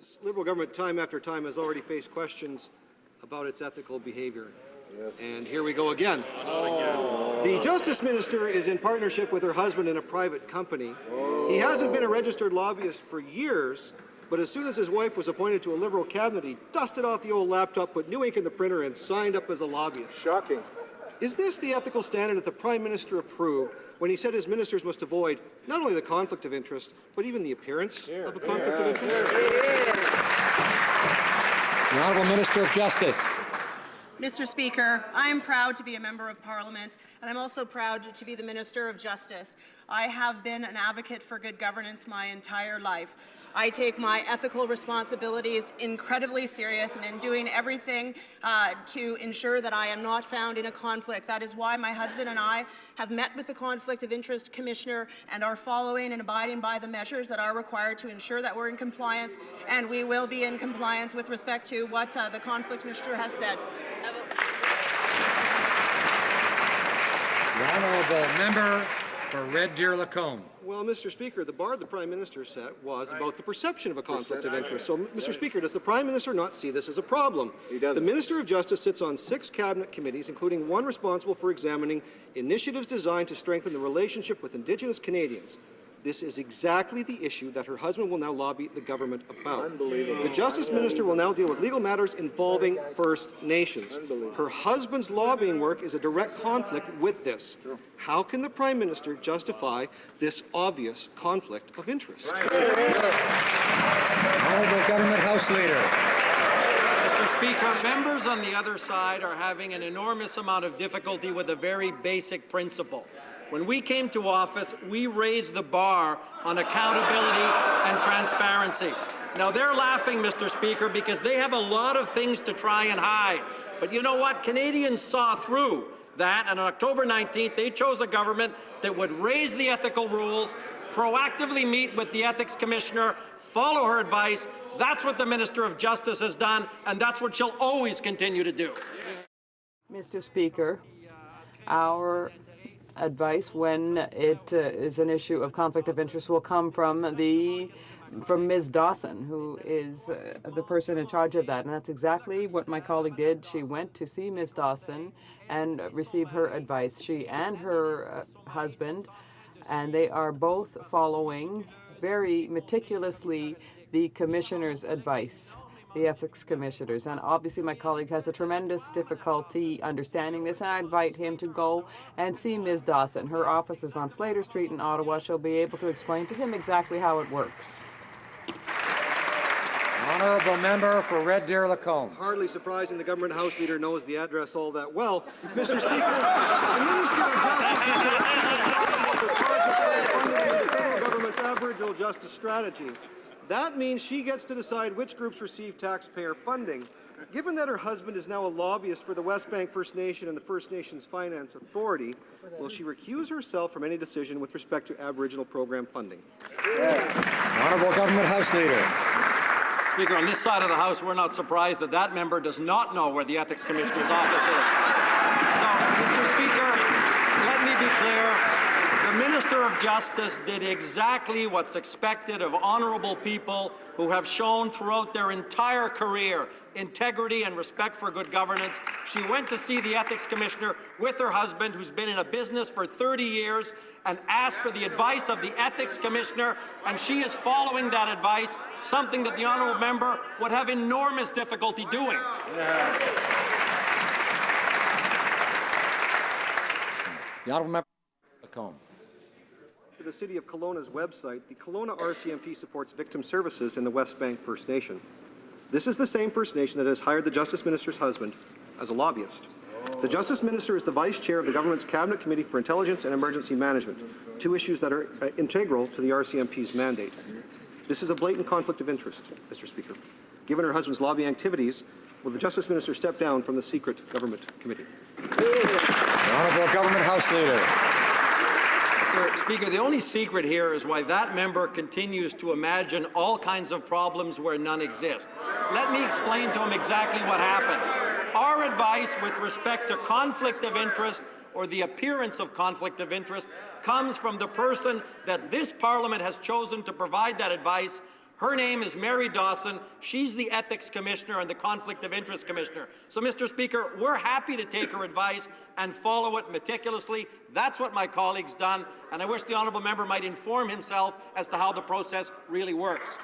This Liberal government time after time has already faced questions about its ethical behavior. Yes. And here we go again. The Justice Minister is in partnership with her husband in a private company. He hasn't been a registered lobbyist for years, but as soon as his wife was appointed to a Liberal cabinet, he dusted off the old laptop, put new ink in the printer, and signed up as a lobbyist. Shocking. Is this the ethical standard that the Prime Minister approved when he said his ministers must avoid not only the conflict of interest, but even the appearance of a conflict of interest? The Honourable Minister of Justice. Mr. Speaker, I am proud to be a member of Parliament, and I'm also proud to be the Minister of Justice. I have been an advocate for good governance my entire life. I take my ethical responsibilities incredibly serious, and in doing everything to ensure that I am not found in a conflict. That is why my husband and I have met with the Conflict of Interest Commissioner and are following and abiding by the measures that are required to ensure that we're in compliance, and we will be in compliance with respect to what the Conflict Commissioner has said. The Honourable Member for Red Deer Lacombe. Well, Mr. Speaker, the bar the Prime Minister set was about the perception of a conflict of interest. So, Mr. Speaker, does the Prime Minister not see this as a problem? He doesn't. The Minister of Justice sits on 6 cabinet committees, including one responsible for examining initiatives designed to strengthen the relationship with Indigenous Canadians. This is exactly the issue that her husband will now lobby the government about. Unbelievable. The Justice Minister will now deal with legal matters involving First Nations. Her husband's lobbying work is a direct conflict with this. How can the Prime Minister justify this obvious conflict of interest? Honourable Government House Leader. Mr. Speaker, members on the other side are having an enormous amount of difficulty with a very basic principle. When we came to office, we raised the bar on accountability and transparency. Now, they're laughing, Mr. Speaker, because they have a lot of things to try and hide. But you know what? Canadians saw through that, and on October 19th, they chose a government that would raise the ethical rules, proactively meet with the Ethics Commissioner, follow her advice. That's what the Minister of Justice has done, and that's what she'll always continue to do. Mr. Speaker, our advice when it is an issue of conflict of interest will come from Ms. Dawson, who is the person in charge of that. And that's exactly what my colleague did. She went to see Ms. Dawson and receive her advice. She and her husband, and they are both following very meticulously the Commissioner's advice, the Ethics Commissioners. And obviously my colleague has a tremendous difficulty understanding this, and I invite him to go and see Ms. Dawson. Her office is on Slater Street in Ottawa. She'll be able to explain to him exactly how it works. Honourable Member for Red Deer Lacombe. Hardly surprising the Government House Leader knows the address all that well. Mr. Speaker, the Minister of Justice is responsible for projects funded under the federal government's Aboriginal Justice Strategy. That means she gets to decide which groups receive taxpayer funding. Given that her husband is now a lobbyist for the West Bank First Nation and the First Nations Finance Authority, will she recuse herself from any decision with respect to Aboriginal program funding? Honourable Government House Leader. Speaker, on this side of the House, we're not surprised that that member does not know where the Ethics Commissioner's office is. So, Mr. Speaker, let me be clear. The Minister of Justice did exactly what's expected of honourable people who have shown throughout their entire career integrity and respect for good governance. She went to see the Ethics Commissioner with her husband, who's been in a business for 30 years, and asked for the advice of the Ethics Commissioner, and she is following that advice, something that the honourable member would have enormous difficulty doing. The Honourable Member for Lacombe. The City of Kelowna's website, the Kelowna RCMP supports victim services in the West Bank First Nation. This is the same First Nation that has hired the Justice Minister's husband as a lobbyist. The Justice Minister is the Vice Chair of the Government's Cabinet Committee for Intelligence and Emergency Management, 2 issues that are integral to the RCMP's mandate. This is a blatant conflict of interest, Mr. Speaker. Given her husband's lobbying activities, will the Justice Minister step down from the secret government committee? The Honourable Government House Leader. Mr. Speaker, the only secret here is why that member continues to imagine all kinds of problems where none exist. Let me explain to him exactly what happened. Our advice with respect to conflict of interest or the appearance of conflict of interest comes from the person that this Parliament has chosen to provide that advice, Her name is Mary Dawson. She's the Ethics Commissioner and the Conflict of Interest Commissioner. So, Mr. Speaker, we're happy to take her advice and follow it meticulously. That's what my colleague's done, and I wish the honourable member might inform himself as to how the process really works.